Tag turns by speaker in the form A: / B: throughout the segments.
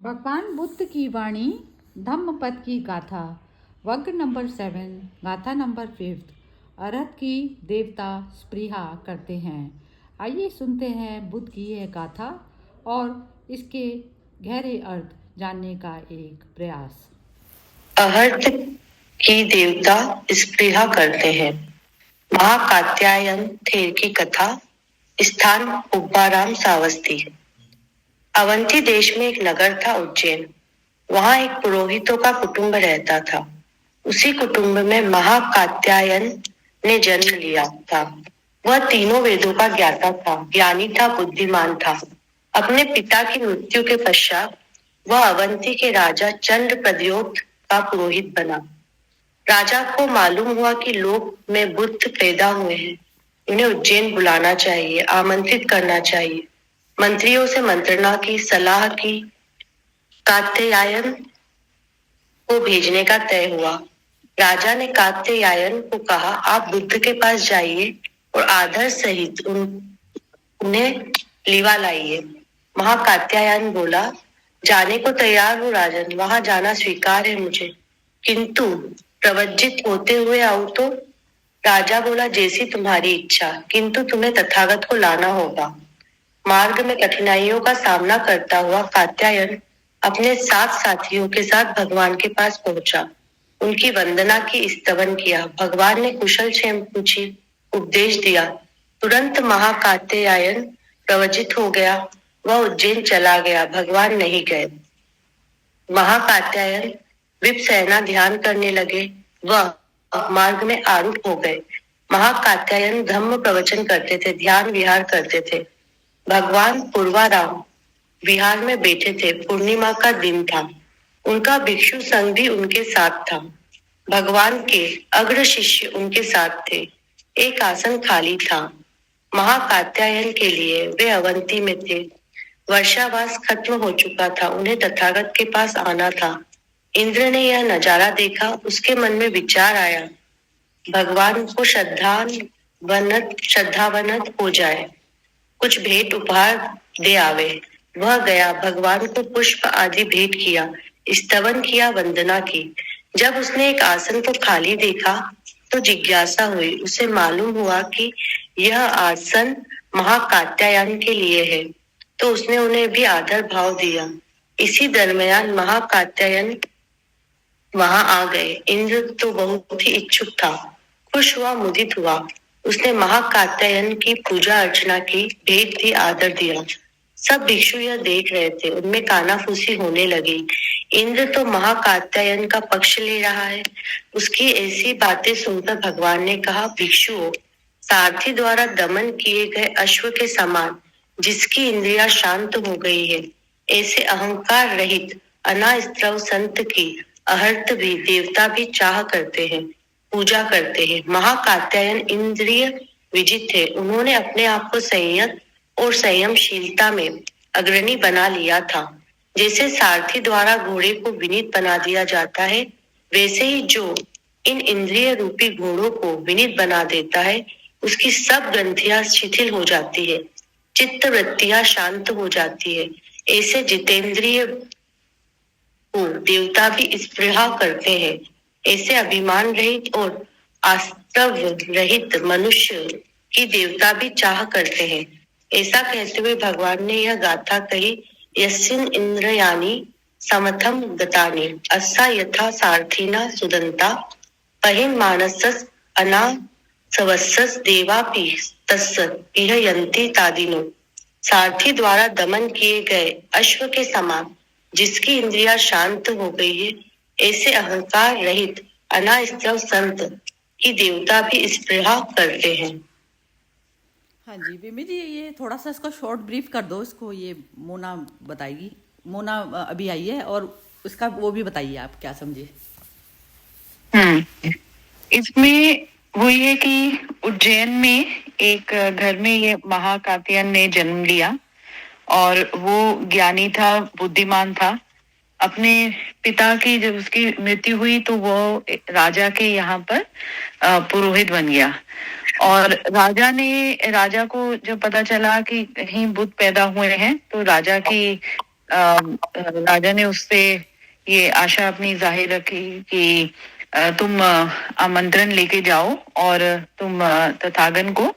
A: भगवान बुद्ध की वाणी धम्मपद की गाथा वर्ग नंबर 7 गाथा नंबर 5 अरहत की देवता स्पृहा करते हैं। आइए सुनते हैं बुद्ध की यह गाथा और इसके गहरे अर्थ जानने का एक प्रयास।
B: अरहत की देवता स्पृहा करते हैं। महाकात्यायन थेर की कथा। स्थान उब्बाराम सावस्ती। अवंती देश में एक नगर था उज्जैन। वहां एक पुरोहितों का कुटुंब रहता था। उसी कुटुंब में महाकात्यायन ने जन्म लिया था। वह तीनों वेदों का ज्ञाता था, ज्ञानी था, बुद्धिमान था। अपने पिता की मृत्यु के पश्चात वह अवंती के राजा चंद्र प्रद्योत का पुरोहित बना। राजा को मालूम हुआ कि लोक में बुद्ध पैदा हुए हैं, उन्हें उज्जैन बुलाना चाहिए, आमंत्रित करना चाहिए। मंत्रियों से मंत्रणा की, सलाह की। कात्यायन को भेजने का तय हुआ। राजा ने कात्यायन को कहा, आप बुद्ध के पास जाइए और आदर सहित उन्हें लिवा लाइए। महाकात्यायन बोला, जाने को तैयार हूँ राजन, वहां जाना स्वीकार है मुझे, किंतु प्रवज्जित होते हुए आऊं तो? राजा बोला, जैसी तुम्हारी इच्छा, किंतु तुम्हें तथागत को लाना होगा। मार्ग में कठिनाइयों का सामना करता हुआ कात्यायन अपने 7 साथियों के साथ भगवान के पास पहुंचा। उनकी वंदना की, स्तवन किया। भगवान ने कुशल क्षेम पूछी, उपदेश दिया। तुरंत महाकात्यायन प्रवचित हो गया। वह उज्जैन चला गया, भगवान नहीं गए। महाकात्यायन विपसेना ध्यान करने लगे। वह मार्ग में आरूढ़ हो गए। महाकात्यायन धम्म प्रवचन करते थे, ध्यान विहार करते थे। भगवान पूर्वाराम विहार में बैठे थे। पूर्णिमा का दिन था। उनका भिक्षु संघ भी उनके साथ था। भगवान के अग्र शिष्य उनके साथ थे। एक आसन खाली था। महाकात्यायन के लिए वे अवंती में थे। वर्षावास खत्म हो चुका था, उन्हें तथागत के पास आना था। इंद्र ने यह नजारा देखा। उसके मन में विचार आया, भगवान को श्रद्धावनत हो जाए, कुछ भेंट उपहार दे आवे। वह गया, भगवान को पुष्प आदि भेंट किया, स्तवन किया, वंदना की। जब उसने एक आसन को खाली देखा तो जिज्ञासा हुई। उसे मालूम हुआ कि यह आसन महाकात्यायन के लिए है, तो उसने उन्हें भी आदर भाव दिया। इसी दरमियान महाकात्यायन वहां आ गए। इंद्र तो बहुत ही इच्छुक था, खुश हुआ, मुदित हुआ। उसने महाकात्यायन की पूजा अर्चना की, भेंट दी, आदर दिया। सब भिक्षु यह देख रहे थे, उनमें कानाफूसी होने लगी। इंद्र तो महाकात्यायन का पक्ष ले रहा है। उसकी ऐसी बातें सुनकर भगवान ने कहा, भिक्षुओं, सारथी द्वारा दमन किए गए अश्व के समान जिसकी इंद्रिया शांत हो गई है, ऐसे अहंकार रहित अनास्त्रव संत की अहर्त भी देवता भी चाह करते हैं, पूजा करते हैं। महाकात्यायन इंद्रिय विजित थे। उन्होंने अपने आप को संयत और संयमशीलता में अग्रणी बना लिया था। जैसे सारथी द्वारा घोड़े को विनीत बना दिया जाता है, वैसे ही जो इन इंद्रिय रूपी घोड़ों को विनीत बना देता है, उसकी सब ग्रंथियां शिथिल हो जाती है, चित्त वृत्तियां शांत हो जाती है। ऐसे जितेंद्रिय को देवता भी स्पृहा करते हैं। ऐसे अभिमान रहित और आस्तव रहित मनुष्य की देवता भी चाह करते हैं। ऐसा कहते हुए भगवान ने यह गाथा कही, यस्मिन् इंद्रियाणि समथम गतानि अस्सा यथा सारथिना सुदंता पहिं मानसस् अनासवस्सस् देवापि तस्य विहयन्ति तादिनो। सारथी द्वारा दमन किए गए अश्व के समान जिसकी इंद्रिया शांत हो गई है, ऐसे अहंकार रहित अनास्त्रव संत की देवता भी स्पृहा करते हैं।
A: हाँ जी विमी जी, ये थोड़ा सा इसको शॉर्ट ब्रीफ कर दो। इसको ये मोना बताएगी। मोना अभी आई है और उसका वो भी बताइए आप क्या समझे।
B: इसमें वो ये कि उज्जैन में एक घर में ये महाकात्यायन ने जन्म लिया और वो ज्ञानी था, बुद्धिमान था। अपने पिता की जब उसकी मृत्यु हुई तो वो राजा के यहाँ पर पुरोहित बन गया। और राजा को जब पता चला कि कहीं बुद्ध पैदा हुए हैं तो राजा की
C: राजा ने उससे ये आशा अपनी जाहिर रखी कि तुम आमंत्रण लेके जाओ और तुम तथागन को,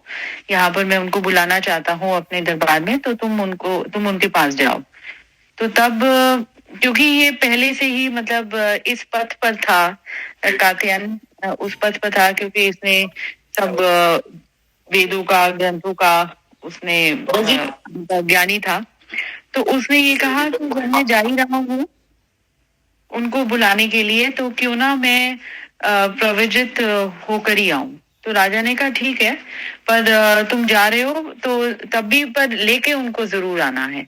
C: यहाँ पर मैं उनको बुलाना चाहता हूँ अपने दरबार में, तो तुम उनके पास जाओ। तो तब क्योंकि ये पहले से ही मतलब इस पथ पर था, कात्यायन उस पथ पर था, क्योंकि इसने सब वेदों का, ग्रंथों का उसने ज्ञानी था। तो उसने ये कहा कि जब मैं जा ही रहा हूँ उनको बुलाने के लिए, तो क्यों ना मैं प्रवजित होकर ही आऊं। तो राजा ने कहा ठीक है, पर तुम जा रहे हो तो तब भी पर लेके उनको जरूर आना है।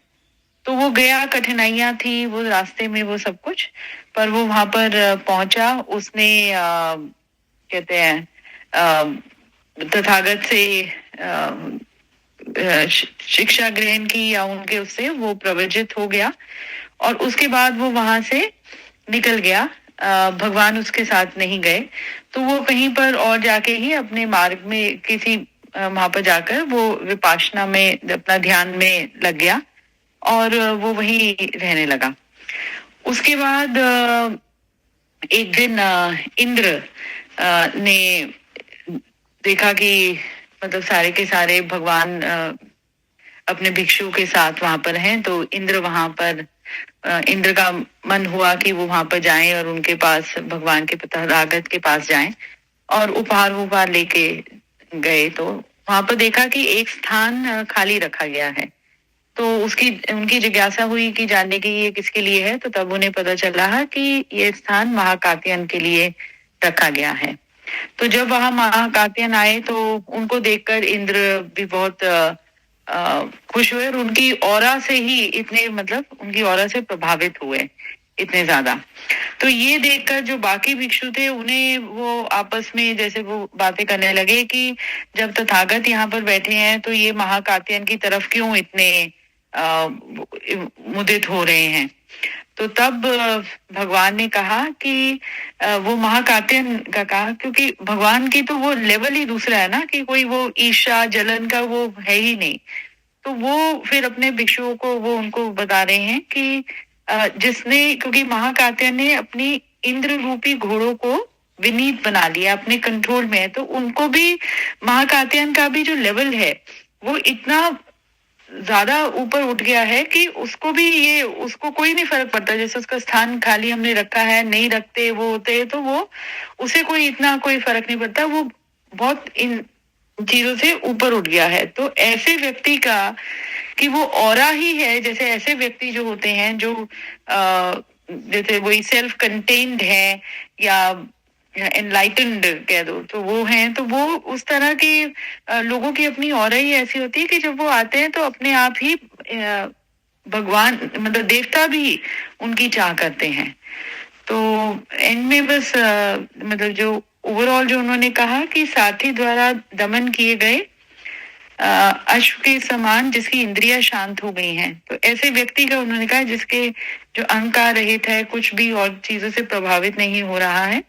C: तो वो गया, कठिनाइयां थी वो रास्ते में, वो सब कुछ, पर वो वहां पर पहुंचा। उसने कहते हैं तथागत से शिक्षा ग्रहण की, या उनके उससे वो प्रवजित हो गया, और उसके बाद वो वहां से निकल गया। भगवान उसके साथ नहीं गए, तो वो कहीं पर और जाके ही अपने मार्ग में किसी वहां पर जाकर वो विपासना में अपना ध्यान में लग गया, और वो वहीं रहने लगा। उसके बाद एक दिन इंद्र ने देखा कि मतलब सारे के सारे भगवान अपने भिक्षु के साथ वहां पर हैं, तो इंद्र वहां पर इंद्र का मन हुआ कि वो वहां पर जाएं और उनके पास भगवान के तथागत के पास जाएं, और उपहार लेके गए। तो वहां पर देखा कि एक स्थान खाली रखा गया है। तो उनकी जिज्ञासा हुई कि जानने की ये किसके लिए है। तो तब उन्हें पता चला कि ये स्थान महाकात्यायन के लिए रखा गया है। तो जब वहां महाकात्यायन आए तो उनको देखकर इंद्र भी बहुत खुश हुए, और उनकी ऑरा से ही इतने मतलब उनकी ऑरा से प्रभावित हुए इतने ज्यादा। तो ये देखकर जो बाकी भिक्षु थे उन्हें वो आपस में जैसे वो बातें करने लगे कि जब तथागत यहाँ पर बैठे हैं तो ये महाकात्यायन की तरफ क्यों इतने मुदित हो रहे हैं। तो तब भगवान ने कहा कि वो महाकात्यायन का कहा, क्योंकि भगवान की तो वो लेवल ही दूसरा है ना, कि कोई वो ईर्ष्या जलन का वो है ही नहीं। तो वो फिर अपने भिक्षुओं को वो उनको बता रहे हैं कि जिसने, क्योंकि महाकात्यायन ने अपनी इंद्र रूपी घोड़ों को विनीत बना लिया, अपने कंट्रोल में है, तो उनको भी महाकात्यायन का भी जो लेवल है वो इतना ज्यादा ऊपर उठ गया है कि उसको भी ये उसको कोई नहीं फर्क पड़ता। जैसे उसका स्थान खाली हमने रखा है, नहीं रखते वो होते, तो वो उसे कोई इतना कोई फर्क नहीं पड़ता, वो बहुत इन चीजों से ऊपर उठ गया है। तो ऐसे व्यक्ति का कि वो ऑरा ही है, जैसे ऐसे व्यक्ति जो होते हैं जो जैसे वही सेल्फ कंटेन्ड है या एनलाइटेंड कह दो, तो वो हैं, तो वो उस तरह के लोगों की अपनी ऑरा ही ऐसी होती है कि जब वो आते हैं तो अपने आप ही भगवान मतलब देवता भी उनकी चाह करते हैं। तो एंड में बस मतलब जो ओवरऑल जो उन्होंने कहा कि साथी द्वारा दमन किए गए अश्व के समान जिसकी इंद्रियां शांत हो गई हैं, तो ऐसे व्यक्ति का उन्होंने कहा जिसके जो अहंकार रहित है, कुछ भी और चीजों से प्रभावित नहीं हो रहा है,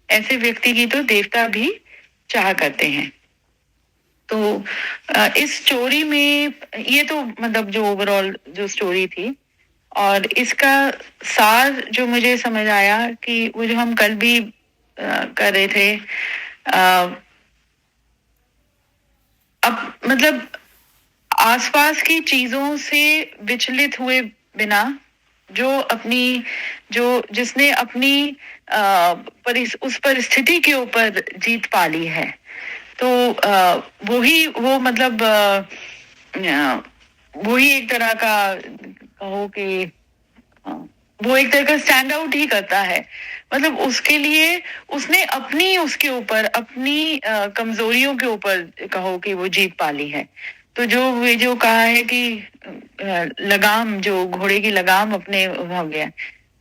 C: ऐसे व्यक्ति की तो देवता भी चाह करते हैं। तो इस स्टोरी में ये तो मतलब जो ओवरऑल जो स्टोरी थी, और इसका सार जो मुझे समझ आया कि वो जो हम कल भी कर रहे थे, अब मतलब आसपास की चीजों से विचलित हुए बिना जो अपनी जो जिसने अपनी उस परिस्थिति के ऊपर जीत पा ली है, तो वो मतलब वही एक तरह का कहो कि वो एक तरह का स्टैंड आउट ही करता है। मतलब उसके लिए उसने अपनी उसके ऊपर अपनी कमजोरियों के ऊपर कहो कि वो जीत पा ली है। तो जो कहा है कि लगाम, जो घोड़े की लगाम अपने हो गया,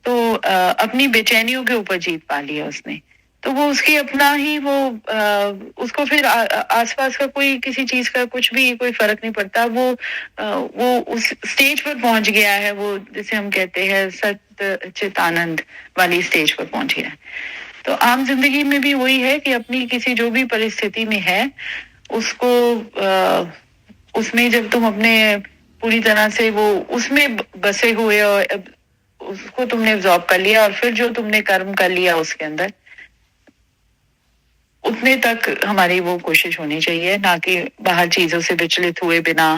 C: तो अपनी बेचैनियों के ऊपर जीत पा ली है उसने। तो वो उसकी अपना ही वो उसको फिर आसपास का कोई किसी चीज का कुछ भी कोई फर्क नहीं पड़ता। वो उस स्टेज पर पहुंच गया है, वो जैसे हम कहते हैं सत्य चित आनंद वाली स्टेज पर पहुंच गया है। तो आम जिंदगी में भी वही है कि अपनी किसी जो भी परिस्थिति में है उसको उसमें जब तुम अपने पूरी तरह से वो उसमें बसे हुए और उसको तुमने एब्जॉर्ब कर लिया और फिर जो तुमने कर्म कर लिया उसके अंदर, उतने तक हमारी वो कोशिश होनी चाहिए, ना कि बाहर चीजों से विचलित हुए बिना।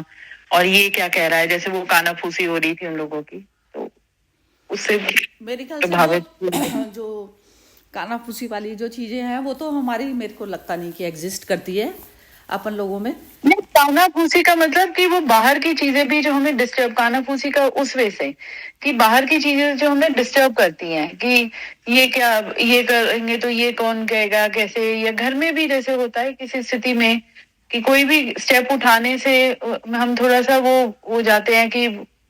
C: और ये क्या कह रहा है, जैसे वो कानाफूसी हो रही थी उन लोगों की, तो उससे
D: मेरे ख्याल से
C: प्रभावित
D: वो जो कानाफूसी वाली जो चीजें हैं वो तो हमारी, मेरे को लगता नहीं कि एग्जिस्ट करती है अपन लोगों में।
C: नहीं, कानाफूसी का मतलब कि वो बाहर की चीजें भी जो हमें डिस्टर्ब, कानाफूसी का उस वे से कि बाहर की चीजें जो हमें डिस्टर्ब करती हैं कि ये क्या, ये करेंगे तो ये कौन कहेगा कैसे, या घर में भी जैसे होता है किसी स्थिति में कि कोई भी स्टेप उठाने से हम थोड़ा सा वो हो जाते हैं कि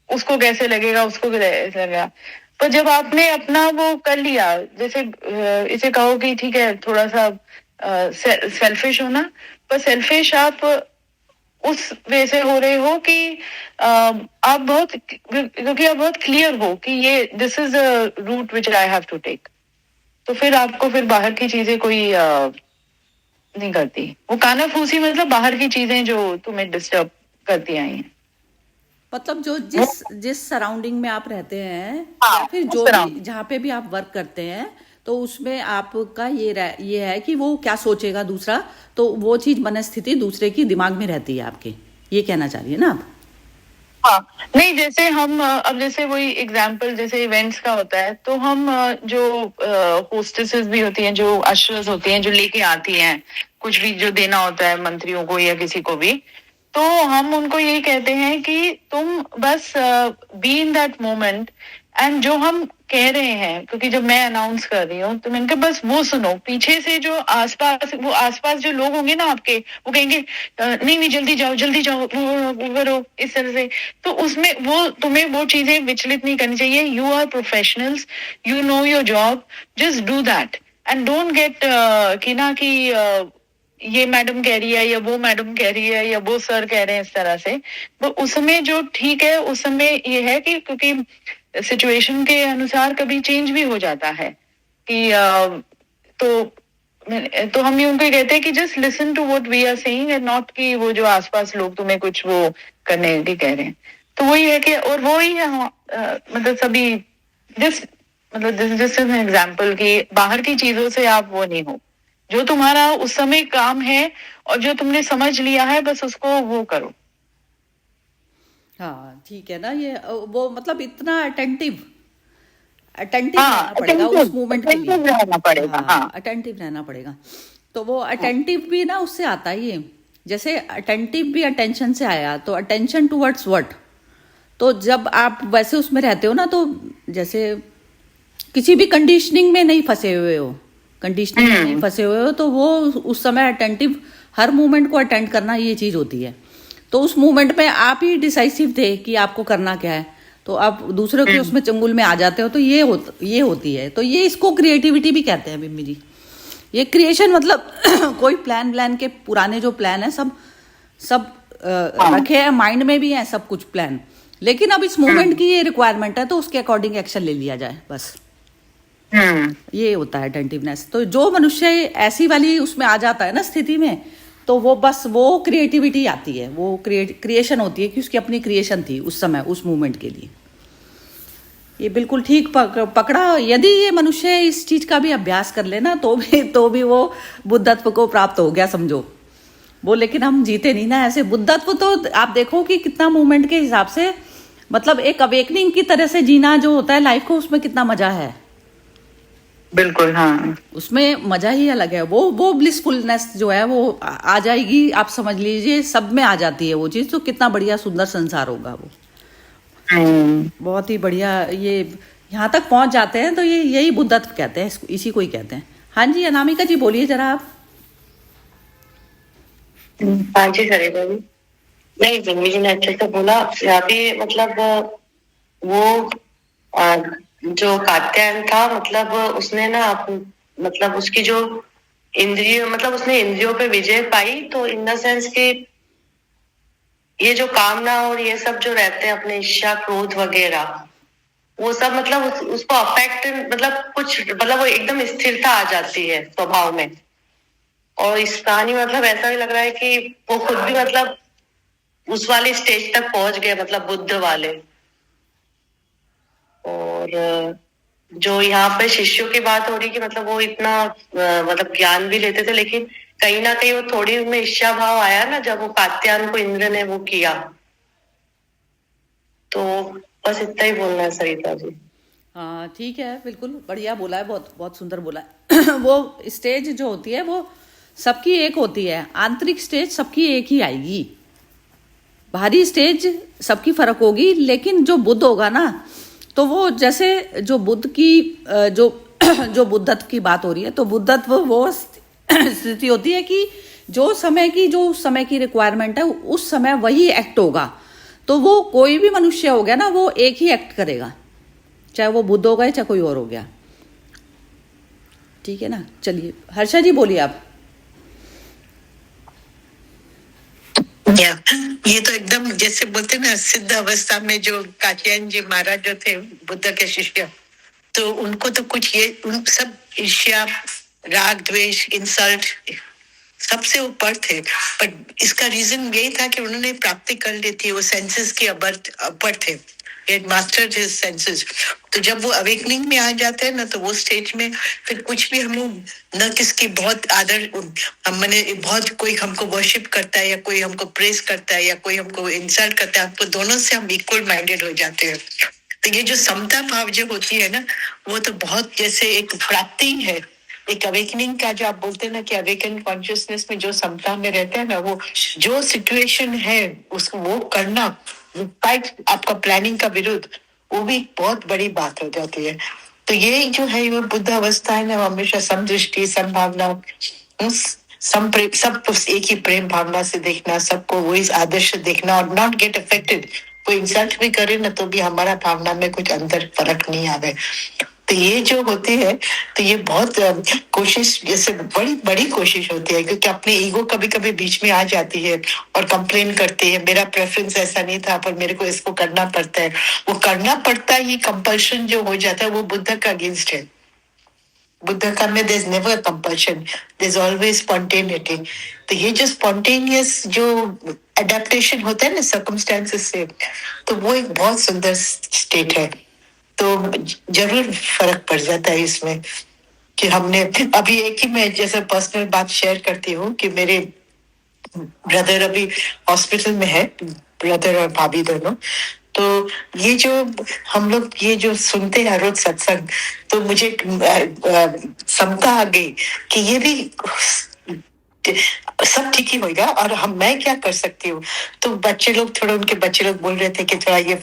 C: उसको कैसे लगेगा, उसको कैसे लगेगा। पर जब आपने अपना वो कर लिया, जैसे इसे कहो कि ठीक है थोड़ा सा सेल्फिश होना, पर सेल्फिश आप उस वे से हो रहे हो कि आप बहुत, क्योंकि आप बहुत क्लियर हो कि ये this is a route which I have to take, तो फिर आपको फिर बाहर की चीजें कोई नहीं करती। वो कानाफूसी मतलब बाहर की चीजें जो तुम्हें डिस्टर्ब करती आई हैं।
D: मतलब जो जिस जिस सराउंडिंग में आप रहते हैं
C: हाँ,
D: या फिर
C: उस
D: जो
C: तरह।
D: भी जहाँ पे भी आप वर्क करते हैं, तो उसमें आपका ये है कि वो क्या सोचेगा दूसरा, तो वो चीज मनस्थिति दूसरे की दिमाग में रहती है आपके, ये कहना चाह रही है ना आप?
C: हाँ, नहीं जैसे हम अब जैसे वही एग्जाम्पल जैसे इवेंट्स का होता है, तो हम जो होस्टेसेस भी होती हैं, जो अशर्स होती हैं, जो लेके आती हैं कुछ भी जो देना होता है मंत्रियों को या किसी को भी, तो हम उनको यही कहते हैं कि तुम बस be in that moment, and जो हम कह रहे हैं, क्योंकि जब मैं अनाउंस कर रही हूँ तो मैंने कहा बस वो सुनो, पीछे से जो आसपास वो आसपास जो लोग होंगे ना आपके, वो कहेंगे नहीं नहीं जल्दी जाओ जल्दी जाओ, वो करो इस तरह से। तो उसमें वो तुम्हें वो चीजें विचलित नहीं करनी चाहिए। You are professionals, you know your job, just do that and don't get कि ना कि ये मैडम कह रही है या वो मैडम कह रही है या वो सर कह रहे हैं इस तरह से। तो उस समय जो ठीक है, उस समय ये है कि क्योंकि सिचुएशन के अनुसार कभी चेंज भी हो जाता है कि तो हम ये उनको कहते हैं कि just listen to what we are saying and not कि वो जो आसपास लोग तुम्हें कुछ वो करने की कह रहे हैं। तो वही है कि, और वही है मतलब सभी जस्ट मतलब this is just an example कि बाहर की चीजों से आप वो नहीं हो, जो तुम्हारा उस समय काम है और जो तुमने समझ लिया है बस उसको वो करो।
D: हाँ ठीक है ना, ये वो मतलब इतना अटेंटिव अटेंटिव
C: हाँ,
D: रहना पड़ेगा उस मूवमेंट के लिए।
C: attentive रहना पड़ेगा। हाँ,
D: अटेंटिव रहना पड़ेगा। तो वो अटेंटिव भी ना उससे आता ही है, जैसे अटेंटिव भी अटेंशन से आया, तो अटेंशन टुवर्ड्स व्हाट। तो जब आप वैसे उसमें रहते हो ना, तो जैसे किसी भी कंडीशनिंग में नहीं फंसे हुए हो, कंडीशनिंग में नहीं फंसे हुए हो, तो वो उस समय अटेंटिव, हर मूवमेंट को अटेंड करना, ये चीज होती है। तो उस मूवमेंट में आप ही डिसाइसिव थे कि आपको करना क्या है, तो आप दूसरे के उसमें चंगुल में आ जाते हो, तो ये होती है। तो ये इसको क्रिएटिविटी भी कहते हैं बिम्मी जी। ये क्रिएशन मतलब कोई प्लान के पुराने जो प्लान है सब रखे हैं माइंड में भी है सब कुछ प्लान, लेकिन अब इस मूवमेंट की ये रिक्वायरमेंट है तो उसके अकॉर्डिंग एक्शन ले लिया जाए, बस ये होता है अटेंटिवनेस। तो जो मनुष्य ऐसी वाली उसमें आ जाता है ना स्थिति में, तो वो बस वो क्रिएटिविटी आती है, वो क्रिएशन होती है कि उसकी अपनी क्रिएशन थी उस समय उस मूवमेंट के लिए। ये बिल्कुल ठीक पकड़ा। यदि ये मनुष्य इस चीज का भी अभ्यास कर लेना तो भी वो बुद्धत्व को प्राप्त हो गया समझो वो। लेकिन हम जीते नहीं ना ऐसे बुद्धत्व। तो आप देखो कि कितना मूवमेंट के हिसाब से, मतलब एक अवेकनिंग की तरह से जीना जो होता है लाइफ को, उसमें कितना मजा है।
C: बिल्कुल हाँ,
D: उसमें मजा ही अलग है। वो ब्लिसफुलनेस जो है वो आ जाएगी, आप समझ लीजिए सब में आ जाती है वो चीज। तो कितना बढ़िया सुंदर संसार होगा वो, बहुत ही बढ़िया। ये यहाँ तक पहुंच जाते हैं तो ये यही बुद्धत्व कहते हैं, इसी को ही कहते हैं। हाँ जी अनामिका जी बोलिए जरा आप।
B: हाँ जी सरिता जी, नहीं जिम्मी जी ने अच्छे से बोला। यहाँ पे मतलब वो जो कात्यायन था, मतलब उसने ना मतलब उसकी जो इंद्रिय, मतलब उसने इंद्रियों पे विजय पाई। तो इन द सेंस कि ये जो कामना और ये सब जो रहते हैं अपने इच्छा क्रोध वगैरह, वो सब मतलब उसको अफेक्ट, मतलब कुछ मतलब वो एकदम स्थिरता आ जाती है स्वभाव में। और इस कहानी मतलब ऐसा भी लग रहा है कि वो खुद भी मतलब उस वाले स्टेज तक पहुंच गए, मतलब बुद्ध वाले। और जो यहाँ पे शिष्यों की बात हो रही कि मतलब वो इतना मतलब ज्ञान भी लेते थे, लेकिन कहीं ना कहीं वो थोड़ी उनमें ईर्ष्या भाव आया ना, जब वो कात्यायन को इंद्र ने वो किया। तो बस इतना ही बोलना है सरिता जी।
D: हाँ ठीक है, बिल्कुल बढ़िया बोला है, बहुत बहुत सुंदर बोला है। वो स्टेज जो होती है वो सबकी एक होती है, आंतरिक स्टेज सबकी एक ही आएगी, बाहरी स्टेज सबकी फर्क होगी। लेकिन जो बुद्ध होगा ना, तो वो जैसे जो बुद्ध की जो जो बुद्धत्व की बात हो रही है, तो बुद्धत्व वो स्थिति होती है कि जो समय की रिक्वायरमेंट है उस समय वही एक्ट होगा। तो वो कोई भी मनुष्य हो गया ना, वो एक ही एक्ट करेगा, चाहे वो बुद्ध होगा चाहे कोई और हो गया। ठीक है ना, चलिए हर्षा जी बोलिए आप।
E: या ये तो एकदम जैसे बोलते ना, सिद्ध अवस्था में जो कात्यायन जी महाराज जो थे बुद्ध के शिष्य, तो उनको तो कुछ ये उन सब ईर्ष्या, राग, द्वेष, इंसल्ट सबसे ऊपर थे। पर इसका रीजन यही था कि उन्होंने प्राप्ति कर ली थी, वो सेंसेस के अपर थे, मास्टर हिज सेंसेस। तो जब वो अवेकनिंग में आ जाते हैं ना, तो वो स्टेज में फिर कुछ भी हम लोग न किसकी बहुत आदर, हम मैंने बहुत कोई हमको वर्शिप करता है या कोई हमको प्रेस करता है या कोई हमको इंसल्ट करता है, हमको दोनों से हम इक्वल माइंडेड हो जाते हैं। तो ये जो समता भाव जो होती है ना, वो तो बहुत जैसे एक प्राप्ति है, एक अवेकनिंग का, जो आप बोलते हैं ना कि अवेकन कॉन्शियसनेस में जो समता में रहते हैं ना, वो जो सिचुएशन है उसको वो करना, फाइट आपका प्लानिंग का विरुद्ध, वो भी बहुत बड़ी बात हो जाती है। तो ये जो है वो बुद्ध अवस्था है ना, हमेशा समदृष्टि, समभावना, सब एक ही प्रेम भावना से देखना, सबको वही आदर्श देखना और नॉट गेट अफेक्टेड। कोई इंसल्ट भी करे ना तो भी हमारा भावना में कुछ अंदर फर्क नहीं आवे। तो ये जो होती है, तो ये बहुत कोशिश, जैसे बड़ी बड़ी कोशिश होती है, क्योंकि अपने ईगो कभी कभी बीच में आ जाती है और कंप्लेन करती है, मेरा प्रेफरेंस ऐसा नहीं था पर मेरे को इसको करना पड़ता है। वो करना पड़ता है, ये कंपल्शन जो हो जाता है, वो बुद्ध का अगेंस्ट है। बुद्ध का में there is never compulsion, there is always spontaneity. तो ये जो स्पॉन्टेनियस जो अडेप्टेशन होता है ना सर्कमस्टेंसेस से, तो वो एक बहुत सुंदर स्टेट है। तो जरूर फर्क पड़ जाता है इसमें कि हमने अभी एक ही, मैं जैसे पर्सनल बात शेयर करती हूँ कि मेरे ब्रदर अभी हॉस्पिटल में है, ब्रदर और भाभी दोनों। तो ये जो हम लोग ये जो सुनते हैं रोज सत्संग, तो मुझे समता आ गई कि ये भी सब ठीक ही होगा और मैं क्या कर सकती हूँ। तो बच्चे लोग बोल रहे थे कि थोड़ा ये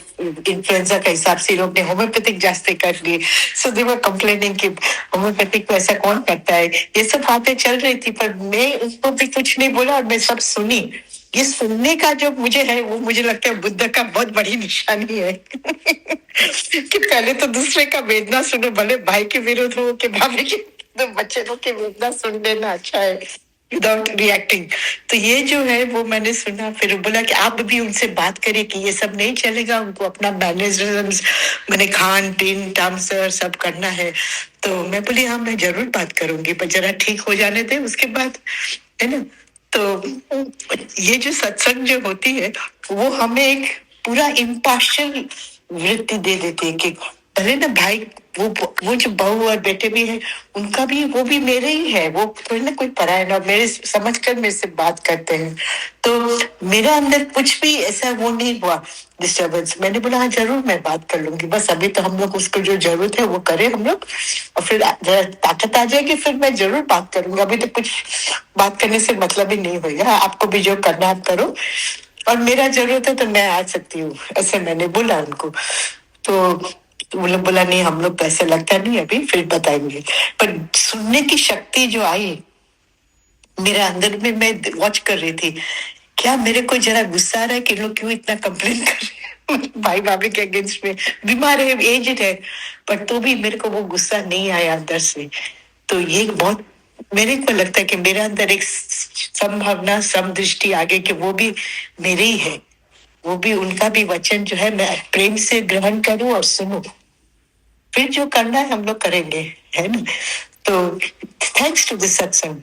E: इन्फ्लुएंजा का हिसाब से लोग ने होम्योपैथिक जास्ती कर ली, सो दे वर कंप्लेनिंग कि होम्योपैथिक को ऐसा कौन करता है। ये सब बातें चल रही थी, पर मैं उसको भी कुछ नहीं बोला और मैं सब सुनी। ये सुनने का जो मुझे है, वो मुझे लगता है बुद्ध का बहुत बड़ी निशानी है कि पहले तो दूसरे का वेदना सुनो, भले भाई के विरुद्ध हो कि भाभी के, तो बच्चे लोग के वेदना सुन लेना अच्छा है विदाउट रिएक्टिंग। तो ये जो है वो मैंने सुना, फिर बोला कि आप भी उनसे बात करिए कि ये सब नहीं चलेगा, उनको अपना मैनेजरिज्म, मैंने खान पीन टर्म्स सब करना है। तो मैं बोली हाँ मैं जरूर बात करूंगी, पर जरा ठीक हो जाने दे उसके बाद, है ना। तो ये जो सत्संग जो होती है, वो हमें एक पूरा इम्पार्शियल वृत्ति दे देती है कि भले ना भाई, वो जो बहू और बेटे भी है, उनका भी, वो भी मेरे ही है, वो कोई ना कोई पराया ना, मेरे समझकर मेरे से बात करते हैं। तो मेरा अंदर कुछ भी ऐसा वो नहीं हुआ डिस्टर्बेंस। मैंने बोला हाँ जरूर मैं बात कर लूंगी, बस अभी तो हम लोग उसको जो जरूरत है वो करें हम लोग, और फिर जरा ताकत आ जाएगी फिर मैं जरूर बात करूंगी। अभी तो कुछ बात करने से मतलब ही नहीं होगा, आपको भी जो करना आप करो, और मेरा जरूरत है तो मैं आ सकती हूँ, ऐसे मैंने बोला उनको। तो वो लोग बोला नहीं हम लोग तो ऐसे लगता नहीं अभी, फिर बताएंगे। पर सुनने की शक्ति जो आई मेरे अंदर में, मैं वॉच कर रही थी, क्या मेरे को जरा गुस्सा आ रहा है कि लोग क्यों इतना कंप्लेन कर रहे हैं भाई भाभी के अगेंस्ट में, बीमार है, एजड है, पर तो भी मेरे को वो गुस्सा नहीं आया अंदर से। तो ये बहुत, मेरे को लगता है कि मेरे अंदर एक संभावना, समदृष्टि आगे कि वो भी मेरे ही है, वो भी उनका भी वचन जो है मैं प्रेम से ग्रहण करूं और सुनूं, फिर जो करना है हम लोग करेंगे, है ना। तो थैंक्स टू दिस सत्संग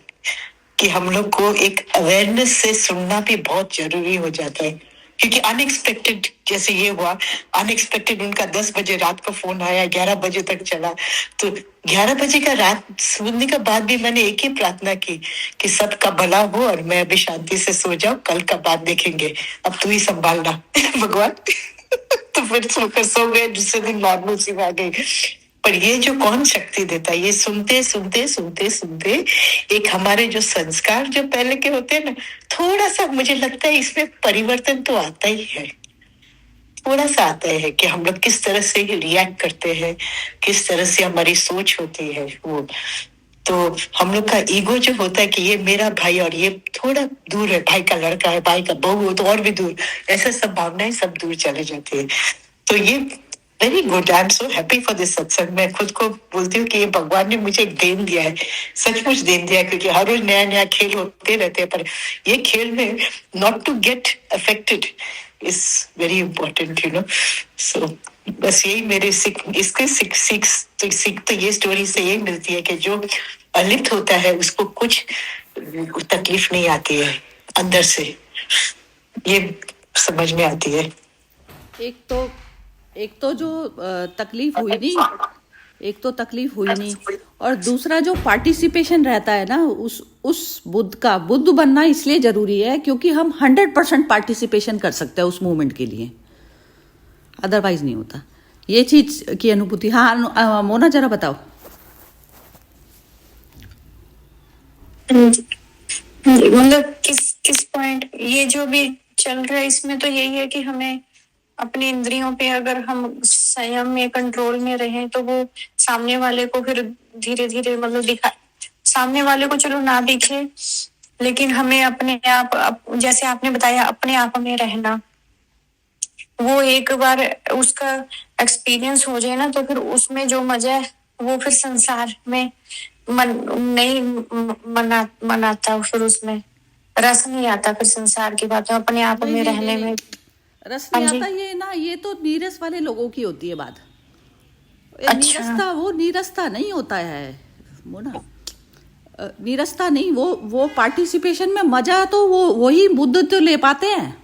E: कि हम लोग को एक अवेयरनेस से सुनना भी बहुत जरूरी हो जाता है। क्योंकि अनएक्सपेक्टेड जैसे ये हुआ, अनएक्सपेक्टेड उनका 10 बजे रात को फोन आया, 11 बजे तक चला। तो 11 बजे का रात सुनने के बाद भी मैंने एक ही प्रार्थना की कि सबका भला हो और मैं अभी शांति से सो जाऊं, कल का बात देखेंगे, अब तू ही संभालना भगवान। तो फिर सोकर सो गए, दूसरे दिन नॉर्मल सी आ गई। पर ये जो कौन शक्ति देता है, ये सुनते सुनते सुनते सुनते एक हमारे जो संस्कार जो पहले के होते हैं ना, थोड़ा सा मुझे लगता है इसमें परिवर्तन तो आता ही है, थोड़ा सा आता है कि हम लोग किस तरह से रिएक्ट करते हैं, किस तरह से हमारी सोच होती है वो। तो हम लोग का ईगो जो होता है कि ये मेरा भाई और ये थोड़ा दूर है, भाई का लड़का है, भाई का बहू हो तो और भी दूर, ऐसा सब भावनाएं सब दूर चले जाती है। तो ये very good, I am so happy for this सत्संग। मैं खुद को बोलती हूँ कि ये भगवान ने मुझे एक देन दिया है, सचमुच देन दिया है, क्योंकि हर रोज नया नया खेल होते रहते हैं, पर ये खेल में not to get affected is very important, you know. So बस यही मेरे सीख तो ये स्टोरी से यही मिलती है कि जो अलिप्त होता है उसको कुछ तकलीफ नहीं आती है अंदर से, ये समझ में आती है।
D: एक तो जो तकलीफ हुई नहीं, एक तो तकलीफ हुई नहीं, और दूसरा जो पार्टिसिपेशन रहता है ना उस बुद्ध बनना इसलिए जरूरी है क्योंकि हम 100% पार्टिसिपेशन कर सकते हैं उस मूवमेंट के लिए, अदरवाइज नहीं होता। ये चीज की अनुभूति। हाँ मोना जरा बताओ।
F: मतलब किस पॉइंट ये जो भी चल रहा है इसमें तो यही है कि हमें अपनी इंद्रियों पे अगर हम संयम में कंट्रोल में रहें तो वो सामने वाले को फिर धीरे धीरे मतलब दिखा, सामने वाले को चलो ना दिखे, लेकिन हमें अपने आप जैसे आपने बताया अपने आप में रहना, वो एक बार उसका एक्सपीरियंस हो जाए ना तो फिर उसमें जो मजा है वो फिर संसार में नहीं मनाता, फिर उसमें रस नहीं आता, फिर संसार की बातों अपने आप में रहने में
D: रस नहीं आता। ये ना ये तो नीरस वाले लोगों की होती है बात।
F: अच्छा।
D: वो नीरसता नहीं होता है मोना, नीरसता नहीं, वो पार्टिसिपेशन में मजा तो वही बुद्ध तो ले पाते हैं,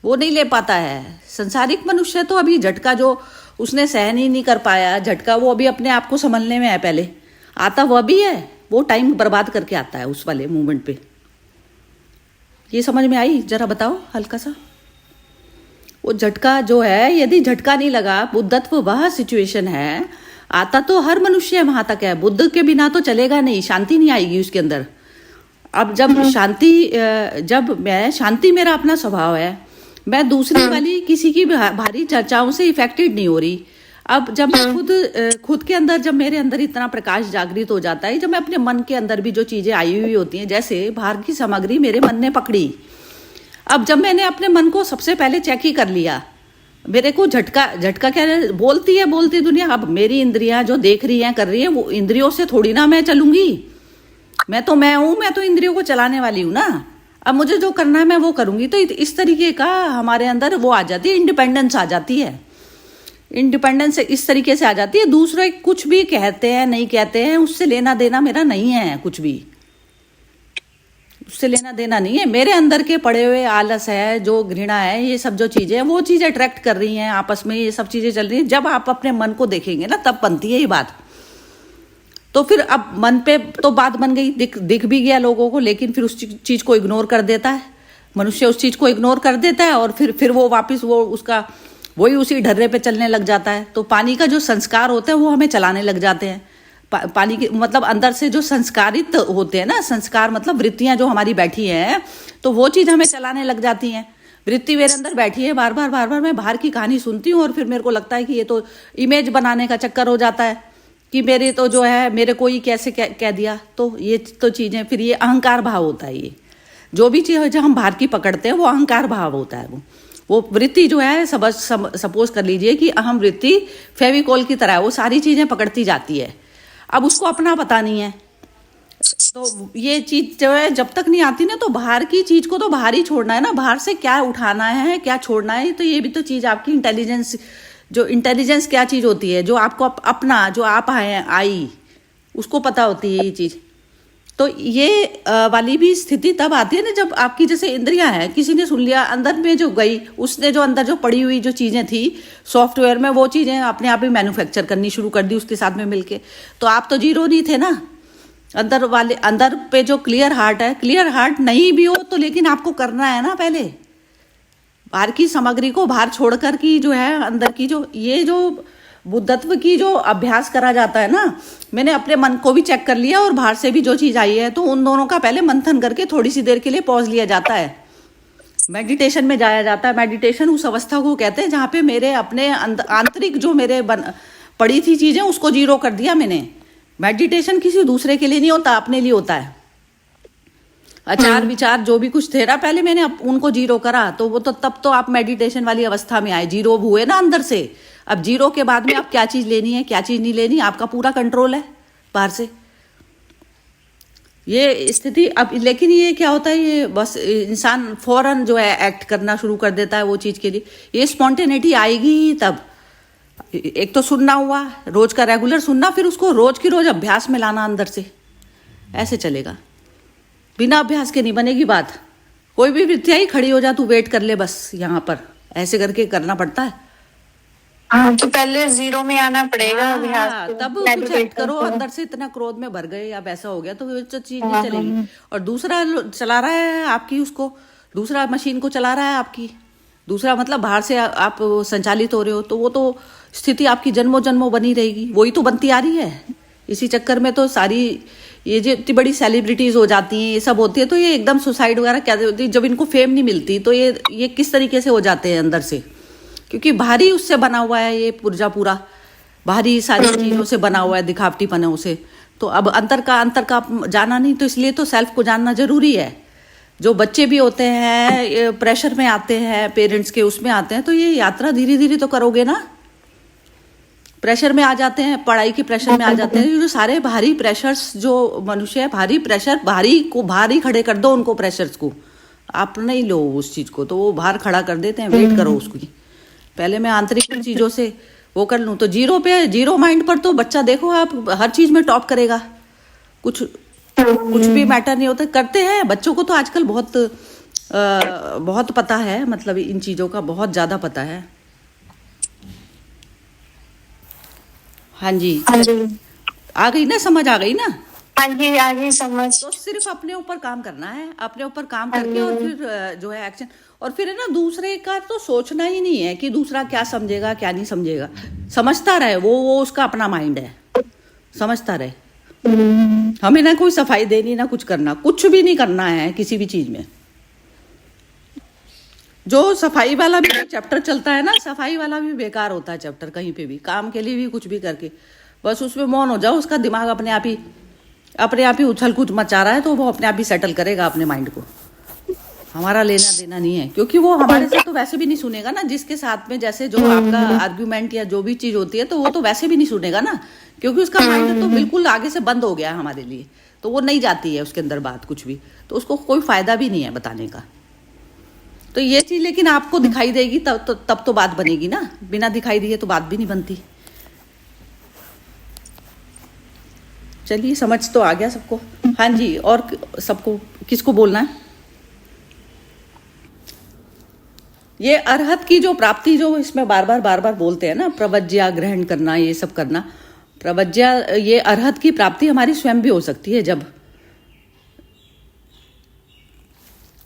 D: वो नहीं ले पाता है। संसारिक मनुष्य तो अभी झटका जो उसने सहन ही नहीं कर पाया, झटका वो अभी अपने आप को संभलने में है, पहले आता वह भी है, वो टाइम बर्बाद करके आता है उस वाले मूवमेंट पे। ये समझ में आई? जरा बताओ हल्का सा। वो झटका जो है, यदि झटका नहीं लगा, बुद्धत्व वह सिचुएशन है, आता तो हर मनुष्य वहां तक है, बुद्ध के बिना तो चलेगा नहीं, शांति नहीं आएगी उसके अंदर। अब जब शांति मेरा अपना स्वभाव है, मैं दूसरी वाली किसी की भारी चर्चाओं से इफेक्टेड नहीं हो रही। अब जब मैं खुद के अंदर, जब मेरे अंदर इतना प्रकाश जागृत हो जाता है, जब मैं अपने मन के अंदर भी जो चीजें आई हुई होती हैं, जैसे बाहर की सामग्री मेरे मन ने पकड़ी, अब जब मैंने अपने मन को सबसे पहले चेक ही कर लिया, मेरे को झटका क्या बोलती दुनिया। अब मेरी इंद्रियां जो देख रही हैं कर रही हैं, वो इंद्रियों से थोड़ी ना मैं चलूंगी, मैं तो इंद्रियों को चलाने वाली हूं ना। अब मुझे जो करना है मैं वो करूंगी। तो इस तरीके का हमारे अंदर वो आ जाती है, इंडिपेंडेंस आ जाती है। इंडिपेंडेंस इस तरीके से आ जाती है, दूसरे कुछ भी कहते हैं नहीं कहते हैं उससे लेना देना मेरा नहीं है, कुछ भी उससे लेना देना नहीं है। मेरे अंदर के पड़े हुए आलस है, जो घृणा है, ये सब जो चीजें हैं, वो चीजें अट्रैक्ट कर रही हैं आपस में, ये सब चीजें चल रही हैं। जब आप अपने मन को देखेंगे ना, तब बनती है ये बात। तो फिर अब मन पे तो बात बन गई, दिख भी गया लोगों को, लेकिन फिर उस चीज को इग्नोर कर देता है मनुष्य, उस चीज को इग्नोर कर देता है, और फिर वो वापस वो उसका वही उसी ढर्रे पे चलने लग जाता है। तो पानी का जो संस्कार होता है वो हमें चलाने लग जाते हैं। पानी के मतलब अंदर से जो संस्कारित होते हैं ना, संस्कार मतलब वृत्तियां जो हमारी बैठी हैं, तो वो चीज हमें चलाने लग जाती हैं। वृत्ति मेरे अंदर बैठी है, बार बार मैं बाहर की कहानी सुनती हूँ, और फिर मेरे को लगता है कि ये तो इमेज बनाने का चक्कर हो जाता है कि मेरे तो जो है मेरे को ही कैसे कह दिया। तो ये तो चीजें, फिर ये अहंकार भाव होता है। ये जो भी चीज जो हम बाहर की पकड़ते हैं वो अहंकार भाव होता है। वो वृत्ति जो है, सपोज कर लीजिए कि अहम वृत्ति फेविकोल की तरह है, वो सारी चीजें पकड़ती जाती है। अब उसको अपना पता नहीं है, तो ये चीज जो है जब तक नहीं आती ना, तो बाहर की चीज को तो बाहर ही छोड़ना है ना, बाहर से क्या उठाना है क्या छोड़ना है। तो ये भी तो चीज आपकी इंटेलिजेंस क्या चीज होती है, जो आपको अपना जो आप आई उसको पता होती है ये चीज। तो ये वाली भी स्थिति तब आती है ना जब आपकी जैसे इंद्रियां हैं, किसी ने सुन लिया, अंदर में जो गई, उसने जो अंदर जो पड़ी हुई जो चीजें थी सॉफ्टवेयर में, वो चीजें अपने आप ही मैन्युफैक्चर करनी शुरू कर दी उसके साथ में मिलके। तो आप तो जीरो नहीं थे ना, अंदर पे जो क्लियर हार्ट है, क्लियर हार्ट नहीं भी हो तो लेकिन आपको करना है ना, पहले बाहर की सामग्री को बाहर छोड़कर की जो है अंदर की जो ये जो बुद्धत्व की जो अभ्यास करा जाता है ना, मैंने अपने मन को भी चेक कर लिया और बाहर से भी जो चीज आई है, तो उन दोनों का पहले मंथन करके थोड़ी सी देर के लिए पॉज लिया जाता है, मेडिटेशन में जाया जाता है। मेडिटेशन उस अवस्था को कहते हैं जहाँ पे मेरे अपने आंतरिक जो मेरे पड़ी थी चीजें उसको जीरो कर दिया मैंने। मेडिटेशन किसी दूसरे के लिए नहीं होता, अपने लिए होता है। आचार विचार जो भी कुछ थे ना, पहले मैंने उनको जीरो करा, तो वो तो तब तो आप मेडिटेशन वाली अवस्था में आए, जीरो हुए ना अंदर से। अब जीरो के बाद में आप क्या चीज लेनी है क्या चीज नहीं लेनी, आपका पूरा कंट्रोल है बाहर से, ये स्थिति। अब लेकिन ये क्या होता है, ये बस इंसान फौरन जो है एक्ट करना शुरू कर देता है वो चीज के लिए। ये स्पॉन्टेनिटी आएगी ही तब, एक तो सुनना हुआ, रोज का रेगुलर सुनना, फिर उसको रोज की रोज अभ्यास में लाना अंदर से, ऐसे चलेगा। बिना अभ्यास के नहीं बनेगी बात। कोई भी विद्या ही खड़ी हो जा, तू वेट कर ले बस, यहाँ पर ऐसे करके करना पड़ता है।
F: हाँ, तो पहले जीरो में आना पड़ेगा अभ्यास को,
D: तब कुछ एक्ट करो, अंदर से इतना क्रोध में भर गए या वैसा हो गया तो वो चीज नहीं चलेगी। और दूसरा चला रहा है आपकी, उसको दूसरा मशीन को चला रहा है आपकी, दूसरा मतलब बाहर से आप संचालित हो रहे हो, तो वो तो स्थिति आपकी जन्मों जन्मों बनी रहेगी, वही तो बनती आ रही है। इसी चक्कर में तो सारी ये जो इतनी बड़ी सेलिब्रिटीज हो जाती हैं, ये सब होती है, तो ये एकदम सुसाइड वगैरह क्या होती है, जब इनको फेम नहीं मिलती तो ये किस तरीके से हो जाते हैं अंदर से, क्योंकि बाहरी उससे बना हुआ है ये पुर्जा, पूरा बाहरी सारी चीजों से बना हुआ है, दिखावटीपनों से। तो अब अंतर का जाना नहीं, तो इसलिए तो सेल्फ को जानना जरूरी है। जो बच्चे भी होते हैं प्रेशर में आते हैं, पेरेंट्स के उसमें आते हैं, तो ये यात्रा धीरे धीरे तो करोगे ना, प्रेशर में आ जाते हैं, पढ़ाई के प्रेशर में आ जाते हैं, जो सारे बाहरी प्रेशर्स जो मनुष्य है, भारी प्रेशर, बाहरी खड़े कर दो उनको, प्रेशर्स को आप नहीं लो उस चीज को, तो वो बाहर खड़ा कर देते हैं। वेट करो उसको, पहले मैं आंतरिक चीजों से वो कर लूं। तो जीरो माइंड पर तो बच्चा देखो आप हर चीज में टॉप करेगा, कुछ भी मैटर नहीं होता। करते हैं बच्चों को तो आजकल बहुत पता है, मतलब इन चीजों का बहुत ज्यादा पता है। हाँ जी, आ गई ना समझ, आ गई ना?
F: हाँ जी, आ गई समझ।
D: तो सिर्फ अपने ऊपर काम करना है, अपने ऊपर काम करके और फिर जो है एक्शन। और फिर है ना, दूसरे का तो सोचना ही नहीं है कि दूसरा क्या समझेगा क्या नहीं समझेगा, समझता रहे वो उसका अपना माइंड है, समझता रहे। हमें ना कोई सफाई देनी, ना कुछ करना, कुछ भी नहीं करना है किसी भी चीज में। जो सफाई वाला भी चैप्टर चलता है ना, सफाई वाला भी बेकार होता है चैप्टर, कहीं पे भी काम के लिए भी कुछ भी करके बस उसमें मौन हो जाओ, उसका दिमाग अपने आप ही उछल कूद मचा रहा है, तो वो अपने आप ही सेटल करेगा अपने माइंड को। हमारा लेना देना नहीं है, क्योंकि वो हमारे से तो वैसे भी नहीं सुनेगा ना, जिसके साथ में जैसे जो आपका आर्ग्यूमेंट या जो भी चीज होती है, तो वो तो वैसे भी नहीं सुनेगा ना, क्योंकि उसका माइंड तो बिल्कुल आगे से बंद हो गया है हमारे लिए, तो वो नहीं जाती है उसके अंदर बात कुछ भी, तो उसको कोई फायदा भी नहीं है बताने का। तो ये चीज लेकिन आपको दिखाई देगी तब तो बात बनेगी ना, बिना दिखाई दिए तो बात भी नहीं बनती। चलिए, समझ तो आ गया सबको? हाँ जी, और सबको किसको बोलना है? ये अरहत की जो प्राप्ति जो इसमें बार बार बोलते हैं ना, प्रवज्या ग्रहण करना, ये सब करना, प्रवज्या, ये अरहत की प्राप्ति हमारी स्वयं भी हो सकती है जब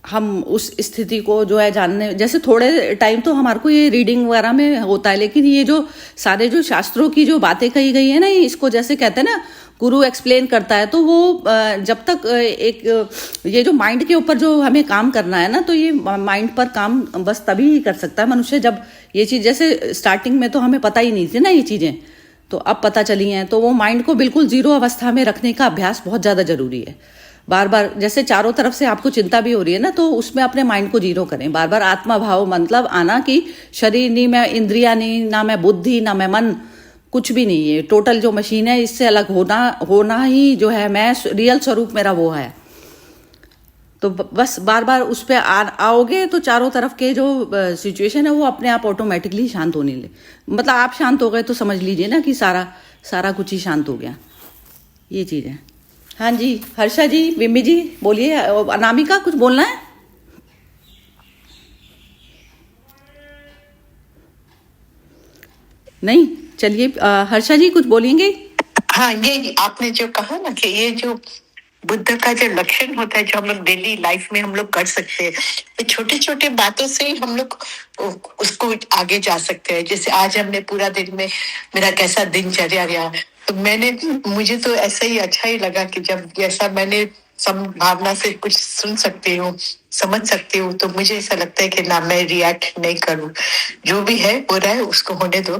D: हम उस स्थिति को जो है जानने, जैसे थोड़े टाइम तो हमारे को ये रीडिंग वगैरह में होता है, लेकिन ये जो सारे जो शास्त्रों की जो बातें कही गई है ना, इसको जैसे कहते हैं ना गुरु एक्सप्लेन करता है, तो वो जब तक एक ये जो माइंड के ऊपर जो हमें काम करना है ना, तो ये माइंड पर काम बस तभी ही कर सकता है मनुष्य जब ये चीज, जैसे स्टार्टिंग में तो हमें पता ही नहीं थी ना ये चीजें, तो अब पता चली हैं, तो वो माइंड को बिल्कुल जीरो अवस्था में रखने का अभ्यास बहुत ज्यादा जरूरी है। बार बार जैसे चारों तरफ से आपको चिंता भी हो रही है ना, तो उसमें अपने माइंड को जीरो करें, बार बार आत्मा भाव, मतलब आना कि शरीर नहीं, मैं इंद्रिया नहीं, ना मैं बुद्धि, ना मैं मन, कुछ भी नहीं है, टोटल जो मशीन है इससे अलग होना ही जो है मैं, रियल स्वरूप मेरा वो है। तो बस बार बार उस पर आओगे तो चारों तरफ के जो सिचुएशन है वो अपने आप ऑटोमेटिकली शांत होने ले, मतलब आप शांत हो गए तो समझ लीजिए ना कि सारा कुछ ही शांत हो गया, ये चीज है। हाँ जी, हर्षा जी, बिम्मी जी बोलिए। अनामिका कुछ बोलना है? नहीं, चलिए हर्षा जी कुछ बोलेंगे?
E: हाँ, ये आपने जो कहा ना कि ये जो बुद्ध का जो लक्षण होता है, जो हम लोग डेली लाइफ में हम लोग कर सकते हैं, तो छोटे छोटे बातों से ही हम लोग उसको आगे जा सकते हैं। जैसे आज हमने पूरा दिन में मेरा कैसा दिनचर्या रहा, तो मुझे तो ऐसा ही अच्छा ही लगा कि जब ऐसा मैंने संभावना से कुछ सुन सकती हूँ, समझ सकती हूँ, तो मुझे ऐसा लगता है कि ना मैं रिएक्ट नहीं करूँ, जो भी है हो रहा है उसको होने दो।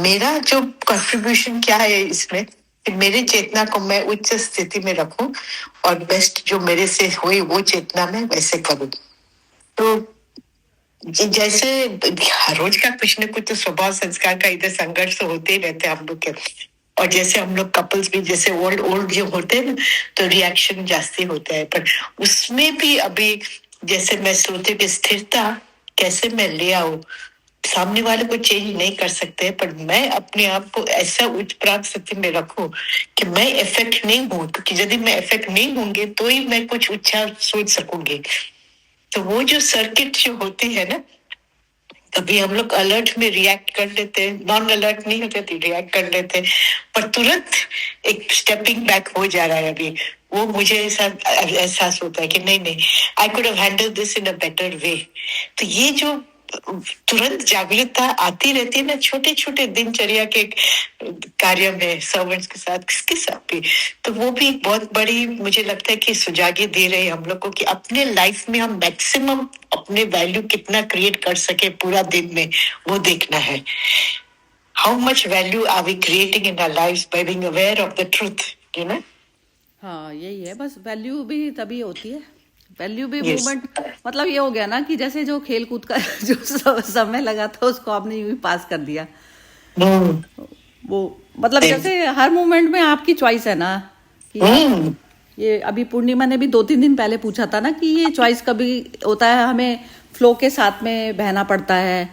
E: मेरा जो कंट्रीब्यूशन क्या है इसमें कि मेरी चेतना को मैं उच्च स्थिति में रखूं और बेस्ट जो मेरे से हुई वो चेतना में वैसे करूं। तो जैसे रोज का कुछ न कुछ तो स्वभाव संस्कार का इधर संघर्ष तो होते ही रहते हैं हम लोग के। और जैसे हम लोग कपल्स भी जैसे ओल्ड ओल्ड जो होते हैं ना, तो रिएक्शन जास्ती होता है, पर उसमें भी अभी जैसे मैं सोचती हूँ कि स्थिरता कैसे मैं ले आऊं। सामने वाले को चेंज नहीं कर सकते, पर मैं अपने आप को ऐसा उच्च प्राप्त स्थिति में रखूं कि मैं इफेक्ट नहीं हूं, क्योंकि यदि मैं इफेक्ट नहीं होंगे तो ही मैं कुछ अच्छा सोच सकूंगी। तो वो जो सर्किट जो होते हैं ना, कभी हम लोग अलर्ट में रिएक्ट कर लेते हैं, नॉन अलर्ट नहीं होते थे, रिएक्ट कर लेते हैं, पर तुरंत एक स्टेपिंग बैक हो जा रहा है। अभी वो मुझे ऐसा एहसास होता है कि नहीं नहीं, I could have handle this in a better way. तो ये जो तुरंत जागरूकता आती रहती है ना, छोटे छोटे दिनचर्या के कार्य में, सर्वेंट्स के साथ, किसके साथ भी, तो वो भी बहुत बड़ी मुझे लगता है कि सुजागी दे रहे हैं हम लोग को कि अपने लाइफ में हम मैक्सिमम अपने वैल्यू कितना क्रिएट कर सके पूरा दिन में, वो देखना है। How much value are we creating in our lives by being aware of the truth, you know.
D: हाँ, यही है बस। वैल्यू भी तभी होती है, वैल्यू भी
E: Yes.
D: मूवमेंट। मतलब ये हो गया ना कि जैसे जो खेल कूद का जो समय लगा था उसको आपने यूं ही पास कर दिया। वो मतलब जैसे हर मूवमेंट में आपकी चॉइस है ना कि ये अभी पूर्णिमा ने भी 2-3 दिन पहले पूछा था ना कि ये चॉइस कभी होता है, हमें फ्लो के साथ में बहना पड़ता है।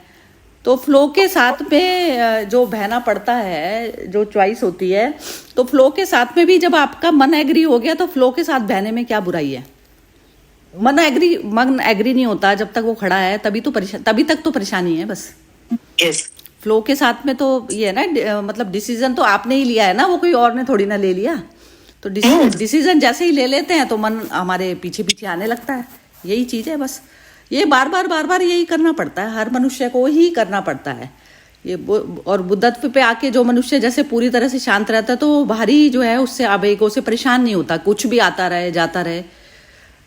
D: तो फ्लो के साथ में जो बहना पड़ता है, जो चॉइस होती है, तो फ्लो के साथ में भी जब आपका मन एग्री हो गया तो फ्लो के साथ बहने में क्या बुराई है। मन एग्री नहीं होता जब तक वो खड़ा है, तभी तक तो परेशानी है बस।
E: Yes.
D: फ्लो के साथ में तो ये है ना, मतलब डिसीजन तो आपने ही लिया है ना, वो कोई और ने थोड़ी ना ले लिया। तो डिसीजन जैसे ही ले लेते हैं तो मन हमारे पीछे पीछे आने लगता है। यही चीज है बस। ये बार बार यही करना पड़ता है, हर मनुष्य को ही करना पड़ता है ये। और बुद्धत्व पे आके जो मनुष्य जैसे पूरी तरह से शांत रहता है तो बाहरी जो है उससे आवेगों से परेशान नहीं होता, कुछ भी आता रहे जाता रहे।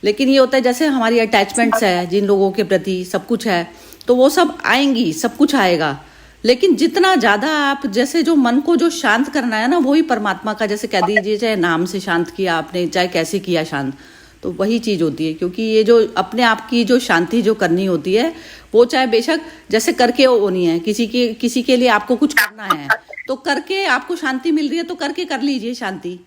D: लेकिन ये होता है जैसे हमारी अटैचमेंट्स है जिन लोगों के प्रति, सब कुछ है, तो वो सब आएंगी, सब कुछ आएगा। लेकिन जितना ज्यादा आप जैसे जो मन को जो शांत करना है ना, वही परमात्मा का, जैसे कह दीजिए चाहे नाम से शांत किया आपने, चाहे कैसे किया शांत, तो वही चीज होती है। क्योंकि ये जो अपने आप की जो शांति जो करनी होती है, वो चाहे बेशक जैसे करके होनी है, किसी के लिए आपको कुछ करना है तो करके आपको शांति मिल रही है तो करके कर लीजिए शांति,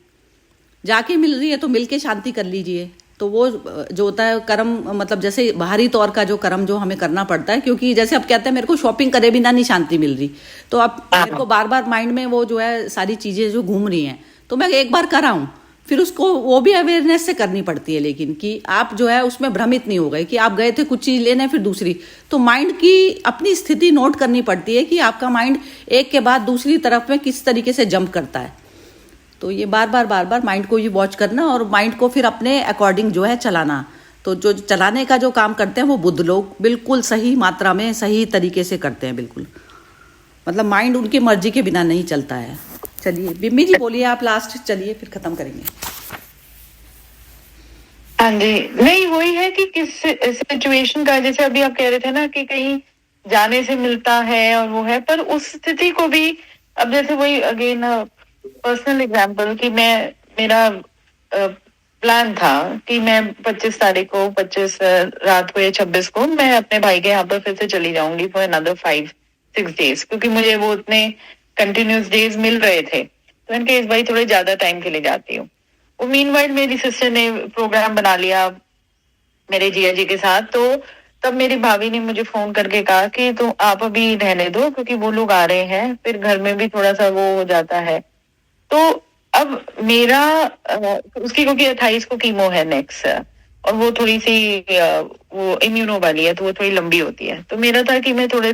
D: जाके मिल रही है तो मिलके शांति कर लीजिए। तो वो जो होता है कर्म, मतलब जैसे बाहरी तौर का जो कर्म जो हमें करना पड़ता है, क्योंकि जैसे अब कहते हैं मेरे को शॉपिंग करे बिना नहीं शांति मिल रही, तो अब मेरे को बार बार माइंड में वो जो है सारी चीजें जो घूम रही हैं, तो मैं एक बार कर आऊं, फिर उसको वो भी अवेयरनेस से करनी पड़ती है। लेकिन कि आप जो है उसमें भ्रमित नहीं हो गए कि आप गए थे कुछ चीज लेने फिर दूसरी, तो माइंड की अपनी स्थिति नोट करनी पड़ती है कि आपका माइंड एक के बाद दूसरी तरफ में किस तरीके से जंप करता है। तो ये बार बार माइंड को ये वॉच करना और माइंड को फिर अपने अकॉर्डिंग जो है चलाना। तो जो चलाने का जो काम करते हैं वो बुद्ध लोग बिल्कुल सही मात्रा में सही तरीके से करते हैं, बिल्कुल। मतलब माइंड उनकी मर्जी के बिना नहीं चलता है। चलिए बिम्मी जी बोलिए आप लास्ट, चलिए फिर खत्म करेंगे।
C: हाँ जी, नहीं वही है कि किस सिचुएशन का, जैसे अभी आप कह रहे थे ना कि कहीं जाने से मिलता है और वो है, पर उस स्थिति को भी, अब जैसे वही अगेन पर्सनल एग्जांपल कि मेरा प्लान था कि मैं 25 तारीख को, 25 रात को या 26 को मैं अपने भाई के यहाँ पर फिर से चली जाऊंगी फॉर अनदर 5-6 डेज, क्योंकि मुझे वो उतने कंटिन्यूस डेज मिल रहे थे। तो मैंने कहा इस बार थोड़े ज्यादा टाइम के लिए जाती हूँ। वो मीनवाइल मेरी सिस्टर ने प्रोग्राम बना लिया मेरे जिया जी के साथ, तो तब मेरी भाभी ने मुझे फोन करके कहा कि तो आप अभी रहने दो, क्योंकि वो लोग आ रहे हैं, फिर घर में भी थोड़ा सा वो हो जाता है। तो अब अब मेरा उसकी क्योंकि 28 को कीमो है नेक्स्ट, और वो थोड़ी सी वो इम्यूनो वाली है, तो वो थोड़ी लंबी होती है। तो मेरा था कि मैं थोड़ा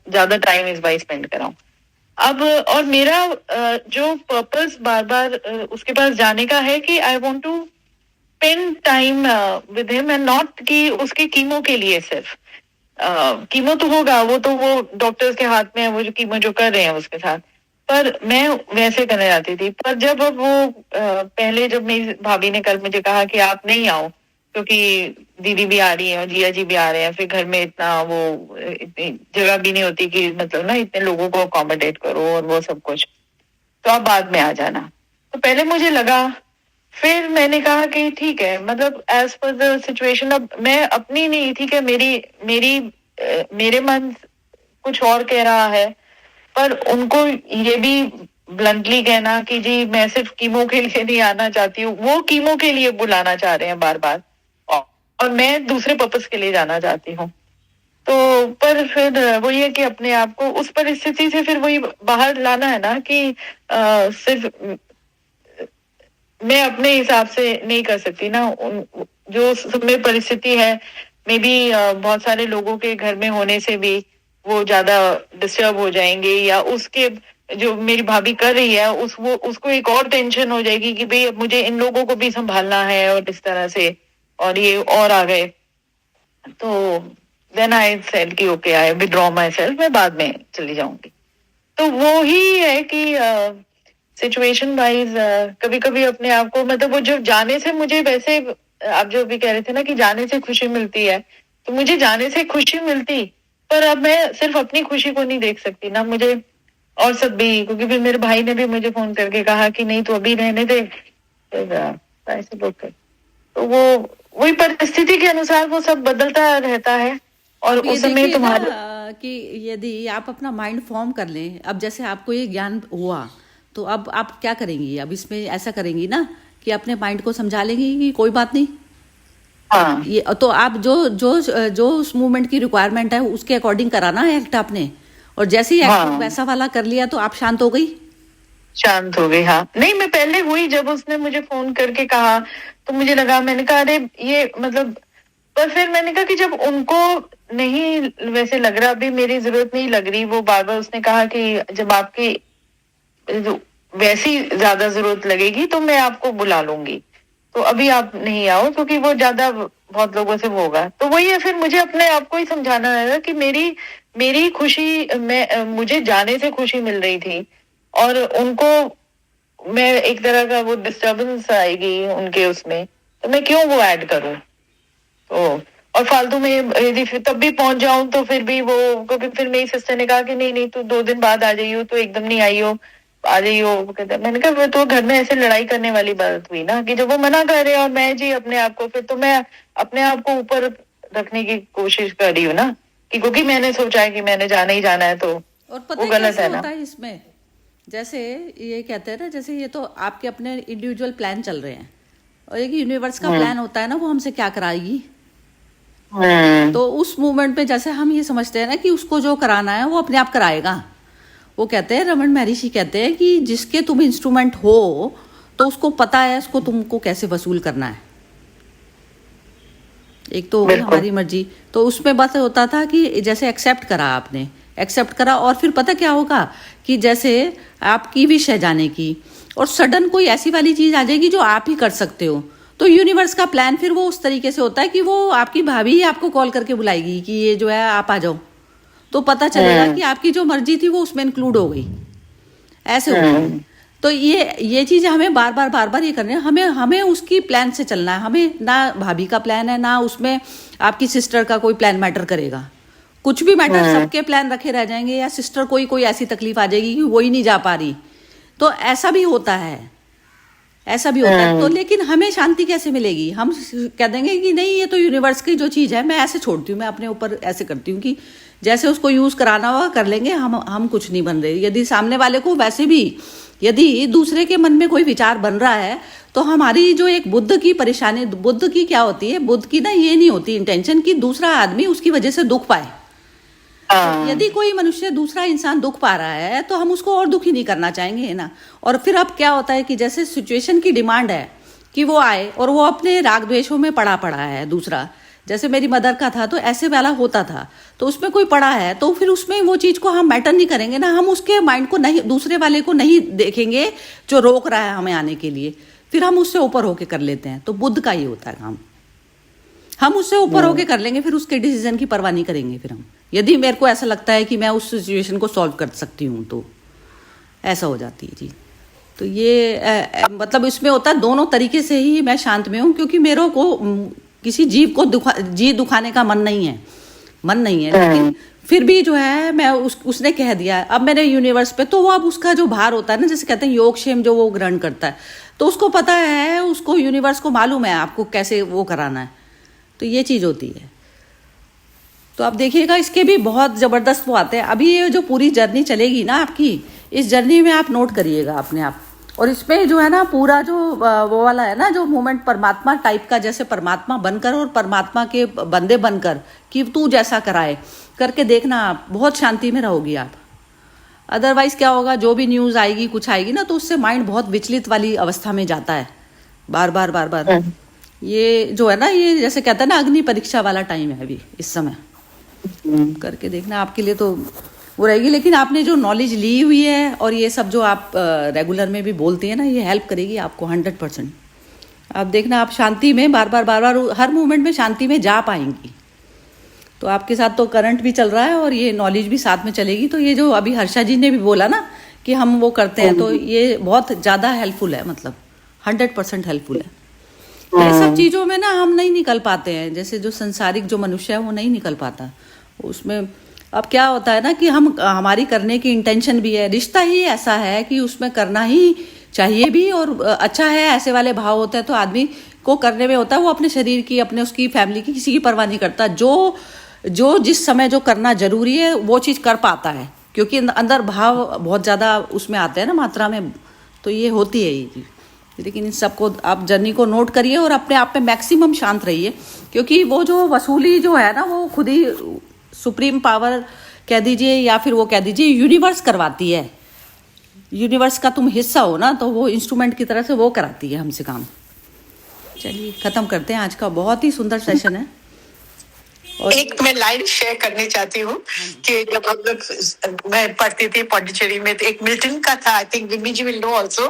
C: ज्यादा टाइम इस बार स्पेंड कराऊं। अब और मेरा जो पर्पस बार बार उसके पास जाने का है कि I want to spend time with him, and not कि उसके कीमो के लिए सिर्फ। कीमो तो होगा, वो तो वो डॉक्टर्स के हाथ में है, वो जो कीमो जो कर रहे हैं उसके साथ, पर मैं वैसे करने जाती थी। पर जब अब वो पहले जब मेरी भाभी ने कल मुझे कहा कि आप नहीं आओ क्योंकि दीदी भी आ रही है और जिया जी भी आ रहे हैं, फिर घर में इतनी जगह भी नहीं होती कि मतलब ना इतने लोगों को अकोमोडेट करो और वो सब कुछ, तो आप बाद में आ जाना। तो पहले मुझे लगा, फिर मैंने कहा कि ठीक है, मतलब एज पर द सिचुएशन। अब मैं अपनी नहीं थी कि मेरे मन कुछ और कह रहा है, पर उनको ये भी ब्लंटली कहना कि जी मैं सिर्फ कीमो के लिए नहीं आना चाहती हूँ, वो कीमो के लिए बुलाना चाह रहे हैं बार बार, और मैं दूसरे पर्पस के लिए जाना चाहती हूँ। तो पर फिर वही है कि अपने आप को उस परिस्थिति से फिर वही बाहर लाना है ना कि सिर्फ मैं अपने हिसाब से नहीं कर सकती ना, जो समय परिस्थिति है, मे बी बहुत सारे लोगों के घर में होने से भी वो ज्यादा डिस्टर्ब हो जाएंगे, या उसके जो मेरी भाभी कर रही है उसको एक और टेंशन हो जाएगी कि भाई मुझे इन लोगों को भी संभालना है और इस तरह से, और ये और आ गए। तो देन आई सेड कि okay, I withdraw my self, मैं बाद में चली जाऊंगी। तो वो ही है कि सिचुएशन वाइज कभी कभी अपने आप को, मतलब वो जो जाने से मुझे, वैसे आप जो भी कह रहे थे ना कि जाने से खुशी मिलती है, तो मुझे जाने से खुशी मिलती, पर अब मैं सिर्फ अपनी खुशी को नहीं देख सकती ना, मुझे और सब भी, क्योंकि फिर मेरे भाई ने भी मुझे फोन करके कहा कि नहीं तो अभी रहने दे, फिर ऐसे लोग कर, तो वो वही परिस्थिति के अनुसार वो सब बदलता रहता है। और
D: अब ये
C: उस समय
D: देखिए
C: तुम्हारे
D: ना कि यदि आप अपना माइंड फॉर्म कर लें, अब जैसे आपको ये ज्ञान हुआ, तो अब आप क्या करेंगी? अब इसमें ऐसा करेंगी ना कि अपने माइंड को समझा लेंगी कि कोई बात नहीं,
C: हाँ
D: ये तो आप जो उस मूवमेंट की रिक्वायरमेंट है उसके अकॉर्डिंग कराना है एक्ट आपने, और जैसे ही एक्ट
C: हाँ।
D: वैसा वाला कर लिया तो आप शांत हो गई।
C: शांत हो गई। हाँ, नहीं मैं पहले हुई, जब उसने मुझे फोन करके कहा तो मुझे लगा, मैंने कहा अरे ये मतलब, पर फिर मैंने कहा कि जब उनको नहीं वैसे लग रहा, अभी मेरी जरूरत नहीं लग रही, वो बार बार उसने कहा कि जब आपकी वैसी ज्यादा जरूरत लगेगी तो मैं आपको बुला लूंगी, तो अभी आप नहीं आओ क्योंकि वो ज्यादा बहुत लोगों से वो होगा। तो वही है, फिर मुझे अपने आप को ही समझाना है कि मेरी खुशी, मुझे जाने से खुशी मिल रही थी, और उनको मैं एक तरह का वो डिस्टरबेंस आएगी उनके उसमें, तो मैं क्यों वो ऐड करूं। तो और फालतू में यदि फिर तब भी पहुंच जाऊं तो फिर भी वो, क्योंकि फिर मेरी सिस्टर ने कहा कि नहीं तू 2 दिन बाद आ जाइयो, तो एकदम नहीं आई हो, आ जाइयो। मैंने कहा तो घर में ऐसे लड़ाई करने वाली बात हुई ना, कि जब वो मना कर रहे हैं और मैं जी अपने आप को, फिर तो मैं अपने आप को ऊपर रखने की कोशिश कर रही हूँ ना, कि क्योंकि मैंने सोचा है कि मैंने जाना ही जाना है, तो
D: और पता
C: वो
D: है
C: गलत
D: कैसे
C: है ना।
D: होता है इसमें, जैसे ये कहते हैं ना, जैसे ये तो आपके अपने इंडिविजुअल प्लान चल रहे हैं, और एक यूनिवर्स का प्लान होता है ना, वो हमसे क्या कराएगी। तो उस मूवमेंट में जैसे हम ये समझते हैं ना कि उसको जो कराना है वो अपने आप कराएगा। वो कहते हैं, रमन महर्षि कहते हैं कि जिसके तुम इंस्ट्रूमेंट हो तो उसको पता है उसको तुमको कैसे वसूल करना है। एक तो हो गई हमारी मर्जी, तो उसमें बात होता था कि जैसे एक्सेप्ट करा, आपने एक्सेप्ट करा, और फिर पता क्या होगा कि जैसे आपकी विश है जाने की, और सडन कोई ऐसी वाली चीज आ जाएगी जो आप ही कर सकते हो, तो यूनिवर्स का प्लान फिर वो उस तरीके से होता है कि वो आपकी भाभी ही आपको कॉल करके बुलाएगी कि ये जो है आप आ जाओ, तो पता चलेगा कि आपकी जो मर्जी थी वो उसमें इंक्लूड हो गई। ऐसे होता है। तो ये चीज हमें बार बार ये करनी है। हमें उसकी प्लान से चलना है। हमें ना भाभी का प्लान है, ना उसमें आपकी सिस्टर का कोई प्लान मैटर करेगा। कुछ भी मैटर, सबके प्लान रखे रह जाएंगे, या सिस्टर कोई ऐसी तकलीफ आ जाएगी कि वो ही नहीं जा पा रही, तो ऐसा भी होता है, ऐसा भी होता है। तो लेकिन हमें शांति कैसे मिलेगी? हम कह देंगे कि नहीं ये तो यूनिवर्स की जो चीज है मैं ऐसे छोड़ती हूँ, मैं अपने ऊपर ऐसे करती हूँ कि जैसे उसको यूज कराना होगा कर लेंगे, हम कुछ नहीं बन रहे। यदि सामने वाले को वैसे भी यदि दूसरे के मन में कोई विचार बन रहा है, तो हमारी जो एक बुद्ध की परेशानी, बुद्ध की क्या होती है, बुद्ध की ना ये नहीं होती इंटेंशन कि दूसरा आदमी उसकी वजह से दुख पाए। यदि कोई मनुष्य दूसरा इंसान दुख पा रहा है तो हम उसको और दुखी नहीं करना चाहेंगे, है ना। और फिर अब क्या होता है कि जैसे सिचुएशन की डिमांड है कि वो आए और वो अपने राग द्वेषों में पड़ा है दूसरा, जैसे मेरी मदर का था तो ऐसे वाला होता था, तो उसमें कोई पड़ा है तो फिर उसमें वो चीज को हम मैटर नहीं करेंगे ना, हम उसके माइंड को नहीं, दूसरे वाले को नहीं देखेंगे जो रोक रहा है हमें आने के लिए, फिर हम उससे ऊपर होके कर लेते हैं। तो बुद्ध का ही होता है काम, हम उससे ऊपर होके कर लेंगे, फिर उसके डिसीजन की परवाह नहीं करेंगे। फिर हम, यदि मेरे को ऐसा लगता है कि मैं उस सिचुएशन को सॉल्व कर सकती हूँ तो ऐसा हो जाती है जी। तो ये मतलब इसमें होता है दोनों तरीके से ही मैं शांत में हूँ, क्योंकि मेरे को किसी जीव को दुखाने का मन नहीं है, लेकिन फिर भी जो है मैं उसने कह दिया है अब मेरे यूनिवर्स पे, तो वो अब उसका जो भार होता है ना, जैसे कहते हैं योगक्षेम जो वो ग्रहण करता है, तो उसको पता है, उसको यूनिवर्स को मालूम है आपको कैसे वो कराना है। तो ये चीज होती है। तो आप देखिएगा इसके भी बहुत जबरदस्त वो आते हैं। अभी ये जो पूरी जर्नी चलेगी ना आपकी, इस जर्नी में आप नोट करिएगा अपने आप, और इसमें जो है ना पूरा जो वो वाला है ना जो मूवमेंट परमात्मा टाइप का, जैसे परमात्मा बनकर और परमात्मा के बंदे बनकर कि तू जैसा कराए करके देखना, आप बहुत शांति में रहोगी आप। अदरवाइज क्या होगा, जो भी न्यूज आएगी कुछ आएगी ना तो उससे माइंड बहुत विचलित वाली अवस्था में जाता है, बार बार। ये जो है ना, ये जैसे कहते हैं ना अग्नि परीक्षा वाला टाइम है अभी इस समय। करके देखना, आपके लिए तो वो रहेगी। लेकिन आपने जो नॉलेज ली हुई है और ये सब जो आप रेगुलर में भी बोलती है ना, ये हेल्प करेगी आपको 100%। आप देखना, आप शांति में बार बार हर मोमेंट में शांति में जा पाएंगी। तो आपके साथ तो करंट भी चल रहा है और ये नॉलेज भी साथ में चलेगी। तो ये जो अभी हर्षा जी ने भी बोला ना कि हम वो करते हैं, तो ये बहुत ज़्यादा हेल्पफुल है, मतलब 100% हेल्पफुल है। ये सब चीज़ों में ना हम नहीं निकल पाते हैं, जैसे जो संसारिक जो मनुष्य है वो नहीं निकल पाता उसमें। अब क्या होता है ना कि हमारी करने की इंटेंशन भी है, रिश्ता ही ऐसा है कि उसमें करना ही चाहिए भी, और अच्छा है ऐसे वाले भाव होते हैं तो आदमी को करने में होता है, वो अपने शरीर की, अपने उसकी फैमिली की किसी की परवाह नहीं करता। जो जिस समय जो करना जरूरी है वो चीज़ कर पाता है, क्योंकि अंदर भाव बहुत ज़्यादा उसमें आते हैं ना मात्रा में, तो ये होती है ये चीज़। लेकिन इन सबको आप जर्नी को नोट करिए और अपने आप में मैक्सिमम शांत रहिए, क्योंकि वो जो वसूली जो है ना वो खुद ही सुप्रीम पावर कह दीजिए या फिर वो कह दीजिए यूनिवर्स करवाती है। यूनिवर्स का तुम हिस्सा हो ना, तो वो इंस्ट्रूमेंट की तरह से वो कराती है हमसे काम। चलिए खत्म करते हैं, आज का बहुत ही सुंदर सेशन है।
E: और एक मैं लाइन शेयर करनी चाहती हूँ कि जब हम लोग मैं पढ़ती थी पौंडीचेरी में, तो एक मिल्टन का था, I think Vimi ji will know also,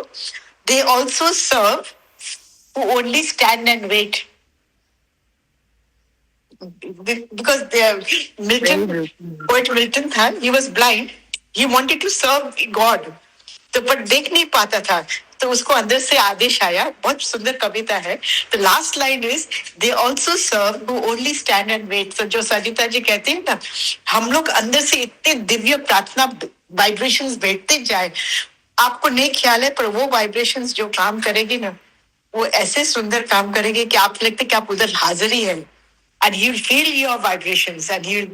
E: they also serve who only stand and wait. Because poet Milton था, he was blind, he wanted to serve God, तो पर देख नहीं पाता था, तो उसको अंदर से आदेश आया। बहुत सुंदर कविता है। The last line is they also serve who only stand and wait. तो जो सजिता जी कहते हैं ना, हम लोग अंदर से इतने दिव्य प्रार्थना वाइब्रेशंस बैठते जाए, आपको नहीं ख्याल है, पर वो वाइब्रेशंस जो काम करेगी ना, वो ऐसे सुंदर काम करेगी कि आप लगते कि आप उधर हाजिर ही है, and he'll feel your vibrations and he'll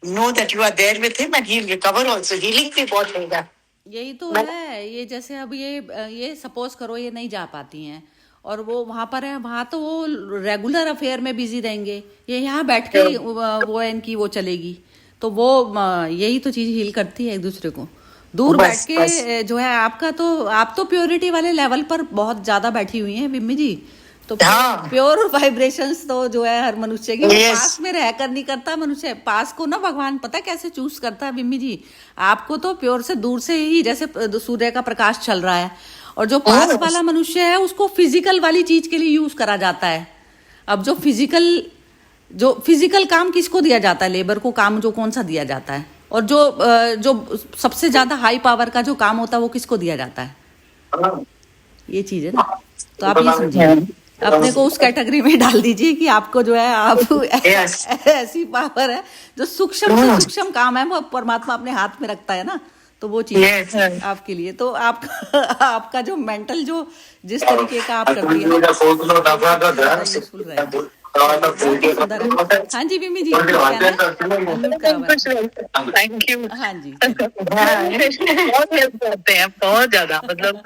E: know that you are there with him and he'll recover also. Healing भी बहुत होगा।
D: यही तो है। ये जैसे अब ये सपोज करो ये नहीं जा पाती हैं और वो वहां पर है, वहां तो वो रेगुलर अफेयर में बिजी रहेंगे, ये यहाँ बैठ के वो इनकी वो चलेगी। तो वो यही तो चीज हील करती है एक दूसरे को। दूर बैठ के जो है आपका, तो आप तो प्योरिटी वाले लेवल पर बहुत ज्यादा बैठी हुई हैं बिम्मी जी, तो प्योर वाइब्रेशंस तो जो है हर मनुष्य की पास में रहकर नहीं करता। मनुष्य पास को ना भगवान पता कैसे चूज करता है बिम्मी जी, आपको तो प्योर से दूर से ही, जैसे सूर्य का प्रकाश चल रहा है, और जो पास वाला मनुष्य है उसको फिजिकल वाली चीज के लिए यूज करा जाता है। अब जो फिजिकल काम किसको दिया जाता है, लेबर को काम जो कौन सा दिया जाता है, और जो सबसे ज्यादा हाई पावर का जो काम होता है वो किसको दिया जाता है। ये चीज है ना, तो आप ये समझिए, अपने को उस कैटेगरी में डाल दीजिए कि आपको जो है आप ऐसी पावर है जो सूक्ष्म से सूक्ष्म काम है वो परमात्मा अपने हाथ में रखता है ना, तो वो चीज आपके लिए। तो आपका जो मेंटल जो जिस तरीके का आप करती है हाँ जी बिम्मी जी,
C: थैंक यू।
D: हाँ जी
C: बहुत हेल्प करते हैं, बहुत ज्यादा, मतलब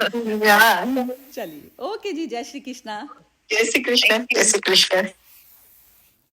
D: चलिए ओके जी, जय श्री कृष्णा।
E: जय श्री कृष्ण। जय श्री कृष्ण।